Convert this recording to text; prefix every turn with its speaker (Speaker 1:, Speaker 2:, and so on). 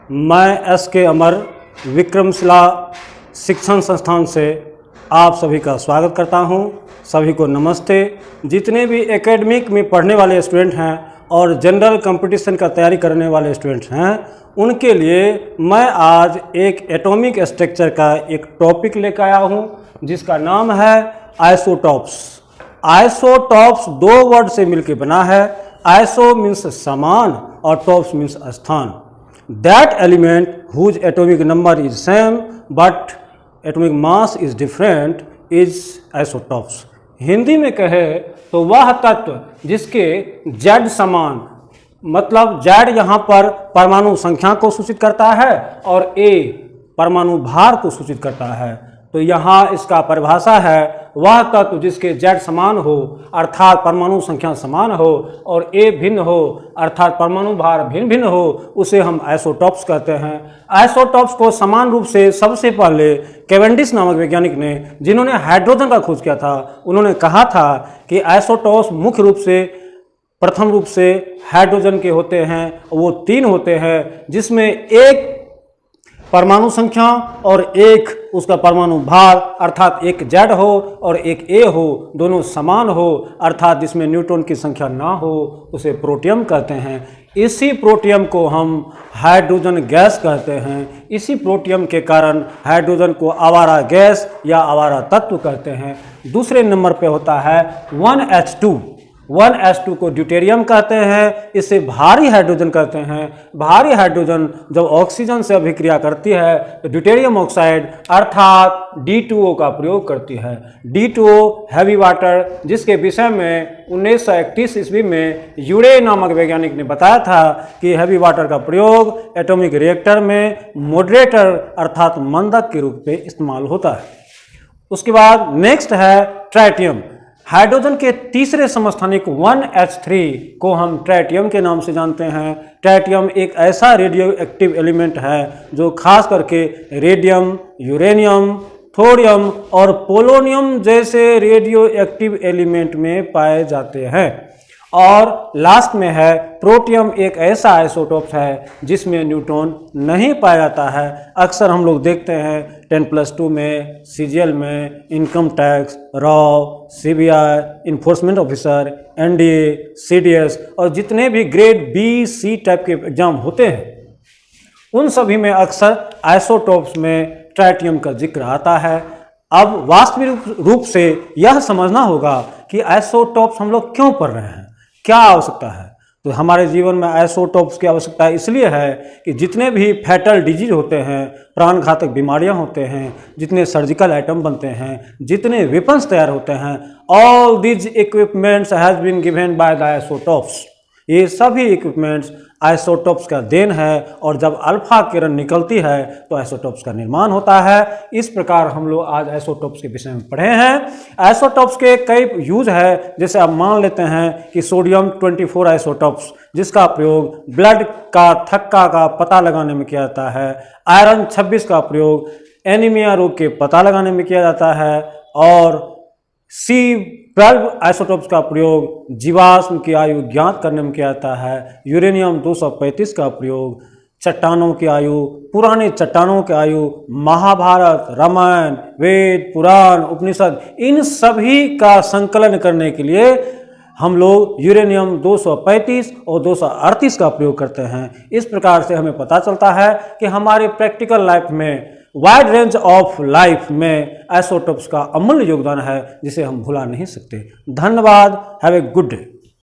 Speaker 1: मैं एस के अमर विक्रमशिला शिक्षण संस्थान से आप सभी का स्वागत करता हूं। सभी को नमस्ते। जितने भी एकेडमिक में पढ़ने वाले स्टूडेंट हैं और जनरल कंपटीशन का तैयारी करने वाले स्टूडेंट्स हैं, उनके लिए मैं आज एक एटॉमिक स्ट्रक्चर का एक टॉपिक लेकर आया हूं, जिसका नाम है आइसोटॉप्स। आइसोटॉप्स दो वर्ड से मिलकर बना है। आइसो मीन्स समान और टॉप्स मीन्स स्थान। That element whose atomic number is same but atomic mass is different is isotopes। Hindi में कहे तो वह तत्व जिसके Z समान, मतलब Z यहाँ पर परमाणु संख्या को सूचित करता है और A परमाणु भार को सूचित करता है। तो यहाँ इसका परिभाषा है वह तत्व जिसके Z समान हो अर्थात परमाणु संख्या समान हो और A भिन्न हो अर्थात परमाणु भार भिन्न भिन्न हो, उसे हम आइसोटॉप्स कहते हैं। आइसोटॉप्स को समान रूप से सबसे पहले कैवेंडिश नामक वैज्ञानिक ने, जिन्होंने हाइड्रोजन का खोज किया था, उन्होंने कहा था कि आइसोटॉप्स मुख्य रूप से प्रथम रूप से हाइड्रोजन के होते हैं। वो 3 होते हैं, जिसमें एक परमाणु संख्या और एक उसका परमाणु भार अर्थात एक Z हो और एक A हो, दोनों समान हो अर्थात जिसमें न्यूट्रॉन की संख्या ना हो, उसे प्रोटियम कहते हैं। इसी प्रोटियम को हम हाइड्रोजन गैस कहते हैं। इसी प्रोटियम के कारण हाइड्रोजन को आवारा गैस या आवारा तत्व कहते हैं। दूसरे नंबर पे होता है 1H2। 1H2 को ड्यूटेरियम कहते हैं। इसे भारी हाइड्रोजन कहते हैं। भारी हाइड्रोजन जब ऑक्सीजन से अभिक्रिया करती है तो ड्यूटेरियम ऑक्साइड अर्थात D2O का प्रयोग करती है। D2O हैवी वाटर, जिसके विषय में 1931 ईस्वी में यूरे नामक वैज्ञानिक ने बताया था कि हैवी वाटर का प्रयोग एटॉमिक रिएक्टर में मॉडरेटर अर्थात मंदक के रूप में इस्तेमाल होता है। उसके बाद नेक्स्ट है ट्राइटियम। हाइड्रोजन के तीसरे समस्थानिक 1H3 को हम ट्राइटियम के नाम से जानते हैं। ट्राइटियम एक ऐसा रेडियो एक्टिव एलिमेंट है जो खास करके रेडियम, यूरेनियम, थोरियम और पोलोनियम जैसे रेडियो एक्टिव एलिमेंट में पाए जाते हैं। और लास्ट में है प्रोटियम। एक ऐसा आइसोटॉप्स है जिसमें न्यूट्रॉन नहीं पाया जाता है। अक्सर हम लोग देखते हैं 10+2 में, CGL में, income tax, raw, CBI, enforcement officer, NDA, CDS और जितने भी ग्रेड B, C टाइप के एग्जाम होते हैं, उन सभी में अक्सर आइसोटॉप्स में ट्राइटियम का जिक्र आता है। अब वास्तविक रूप से यह समझना होगा कि आइसोटॉप्स हम लोग क्यों पढ़ रहे हैं, क्या आवश्यकता है। तो हमारे जीवन में आइसोटॉप्स की आवश्यकता इसलिए है कि जितने भी फैटल डिजीज होते हैं, प्राण घातक बीमारियां होते हैं, जितने सर्जिकल आइटम बनते हैं, जितने वेपन्स तैयार होते हैं, all these equipments has been given by the isotopes. ये सभी इक्विपमेंट्स आइसोटॉप्स का देन है और जब अल्फा किरण निकलती है तो आइसोटॉप्स का निर्माण होता है। इस प्रकार हम लोग आज आइसोटॉप्स के विषय में पढ़े हैं। आइसोटॉप्स के कई यूज है, जैसे आप मान लेते हैं कि सोडियम 24 आइसोटॉप्स, जिसका प्रयोग ब्लड का थक्का का पता लगाने में किया जाता है। आयरन 26 का प्रयोग एनीमिया रोग के पता लगाने में किया जाता है। और C12 आइसोटॉप्स का प्रयोग जीवाश्म की आयु ज्ञात करने में किया जाता है। यूरेनियम 235 का प्रयोग चट्टानों की आयु, पुराने चट्टानों की आयु, महाभारत, रामायण, वेद, पुराण, उपनिषद, इन सभी का संकलन करने के लिए हम लोग यूरेनियम 235 और 238 का प्रयोग करते हैं। इस प्रकार से हमें पता चलता है कि हमारे प्रैक्टिकल लाइफ में, वाइड रेंज ऑफ लाइफ में आइसोटॉप्स का अमूल्य योगदान है, जिसे हम भुला नहीं सकते। धन्यवाद। Have a good day.